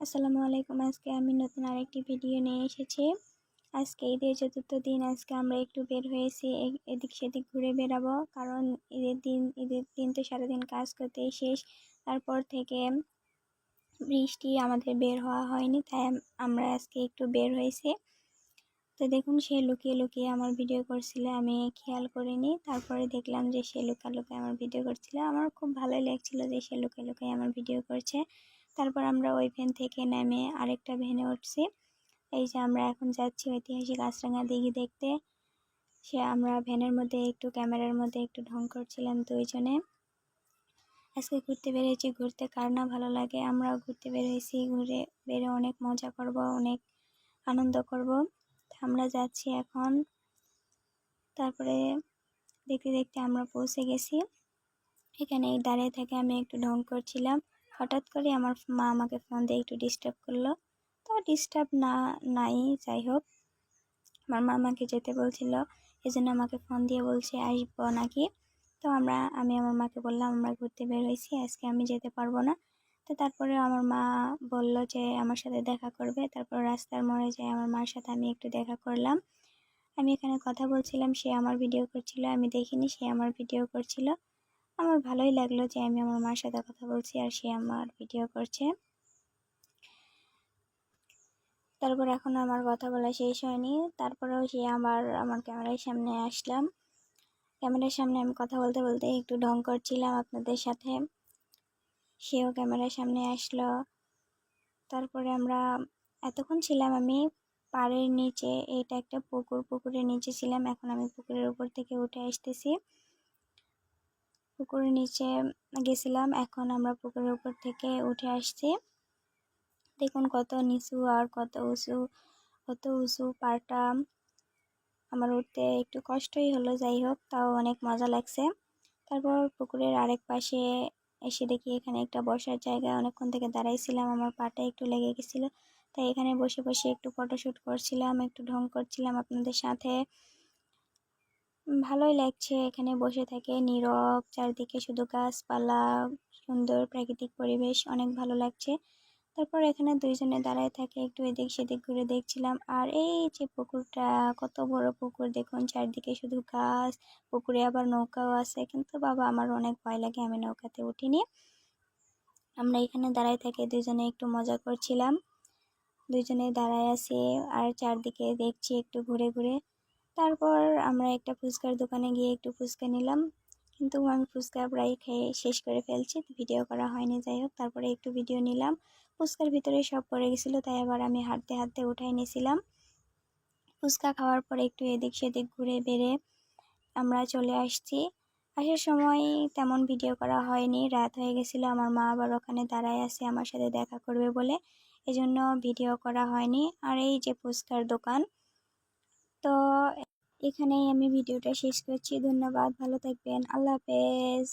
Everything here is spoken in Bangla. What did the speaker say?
আসসালামু আলাইকুম। আজকে আমি নতুন আরেকটি ভিডিও নিয়ে এসেছি। আজকে ঈদের চতুর্থ দিন। আজকে আমরা একটু বের হয়েছি, এদিক সেদিক ঘুরে বেড়াবো। কারণ ঈদের দিন তো সারাদিন কাজ করতেই শেষ। তারপর থেকে বৃষ্টি, আমাদের বের হওয়া হয়নি, তাই আমরা আজকে একটু বের হয়েছি। তো দেখুন, সে লুকিয়ে লুকিয়ে আমার ভিডিও করছিল, আমি খেয়াল করিনি। তারপরে দেখলাম যে সে লুকিয়ে লুকিয়ে আমার ভিডিও করছিল। আমার খুব ভালোই লাগছিল যে সে লুকিয়ে লুকিয়ে আমার ভিডিও করছে। তারপর আমরা ওই ভ্যান থেকে নেমে আরেকটা ভ্যানে উঠছি। এই যে আমরা এখন যাচ্ছি ঐতিহাসিক আচরাঙ্গা দিঘি দেখতে। আমরা ভ্যানের মধ্যে একটু, ক্যামেরার মধ্যে একটু ঢং করছিলাম দুইজনে। আজকে ঘুরতে বেরিয়েছি, ঘুরতে কার না ভালো লাগে। আমরাও ঘুরতে বেরিয়েছি, ঘুরে বেরে অনেক মজা করব, অনেক আনন্দ করব। আমরা যাচ্ছি এখন। তারপরে দেখতে দেখতে আমরা পৌঁছে গেছি। এখানে দাঁড়িয়ে থেকে আমি একটু ঢং করছিলাম। হঠাৎ করে আমার মা আমাকে ফোন দিয়ে একটু ডিস্টার্ব করলো। তো ডিস্টার্ব নাই, যাই হোক, আমার মা আমাকে যেতে বলছিল, এই জন্য আমাকে ফোন দিয়ে বলছে আসবো নাকি। তো আমি আমার মাকে বললাম আমরা ঘুরতে বের হয়েছি, আজকে আমি যেতে পারবো না। তো তারপরে আমার মা বলল যে আমার সাথে দেখা করবে। তারপর রাস্তার মোড়ে যেয়ে আমার মার সাথে আমি একটু দেখা করলাম। আমি এখানে কথা বলছিলাম, সে আমার ভিডিও করছিল, আমি দেখিনি, সে আমার ভিডিও করছিল। আমার ভালোই লাগলো যে আমি আমার মার সাথে কথা বলছি আর সে আমার ভিডিও করছে। তারপর এখন আমার কথা বলা শেষ হয়নি, তারপরেও সে আমার ক্যামেরার সামনে আসলাম। ক্যামেরার সামনে আমি কথা বলতে বলতে একটু ঢং করছিলাম আপনাদের সাথে। সেও ক্যামেরার সামনে আসলো। তারপরে আমরা এতক্ষণ ছিলাম আমি পাড়ের নিচে, এটা একটা পুকুরের নিচে ছিলাম। এখন আমি পুকুরের উপর থেকে উঠে আসতেছি। পুকুরের নিচে গেছিলাম, এখন আমরা পুকুরের উপর থেকে উঠে আসছি। দেখুন কত নিচু আর কত উঁচু পাড়টা। আমার উঠতে একটু কষ্টই হলো, যাই হোক, তাও অনেক মজা লাগছে। তারপর পুকুরের আরেক পাশে এসে দেখি এখানে একটা বসার জায়গা। অনেকক্ষণ থেকে দাঁড়াইছিলাম, আমার পাটা একটু লেগে গেছিলো, তাই এখানে বসে বসে একটু ফটোশ্যুট করছিলাম, একটু ঢং করছিলাম আপনাদের সাথে। ভালোই লাগছে এখানে বসে থেকে, নীরব, চারদিকে শুধু গাছপালা, সুন্দর প্রাকৃতিক পরিবেশ, অনেক ভালো লাগছে। তারপর এখানে দুইজনে দাঁড়ায় থাকে, একটু এদিক সেদিক ঘুরে দেখছিলাম। আর এই যে পুকুরটা, কত বড় পুকুর, দেখুন চারদিকে শুধু গাছ। পুকুরে আবার নৌকাও আছে, কিন্তু বাবা আমার অনেক ভয় লাগে, আমি নৌকাতে উঠিনি। আমরা এখানে দাঁড়ায় থেকে দুইজনে একটু মজা করছিলাম, দুইজনে দাঁড়ায় আছি আর চারদিকে দেখছি একটু ঘুরে ঘুরে। তারপর আমরা একটা ফুচকার দোকানে গিয়ে একটু ফুচকা নিলাম, কিন্তু আমি ফুচকা প্রায় খেয়ে শেষ করে ফেলছি, ভিডিও করা হয়নি। যাই হোক, তারপরে একটু ভিডিও নিলাম। ফুচকার ভিতরে সব পড়ে গেছিলো, তাই আবার আমি হাঁটতে হাঁটতে উঠাই নিয়েছিলাম। ফুচকা খাওয়ার পরে একটু এদিক সেদিক ঘুরে বেড়ে আমরা চলে আসছি। আসার সময় তেমন ভিডিও করা হয়নি, রাত হয়ে গেছিলো। আমার মা আবার ওখানে দাঁড়ায় আছে আমার সাথে দেখা করবে বলে, এজন্য ভিডিও করা হয়নি। আর এই যে ফুচকার দোকান, তো এখানেই আমি ভিডিওটা শেষ করছি। ধন্যবাদ, ভালো থাকবেন, আল্লাহ হাফেজ।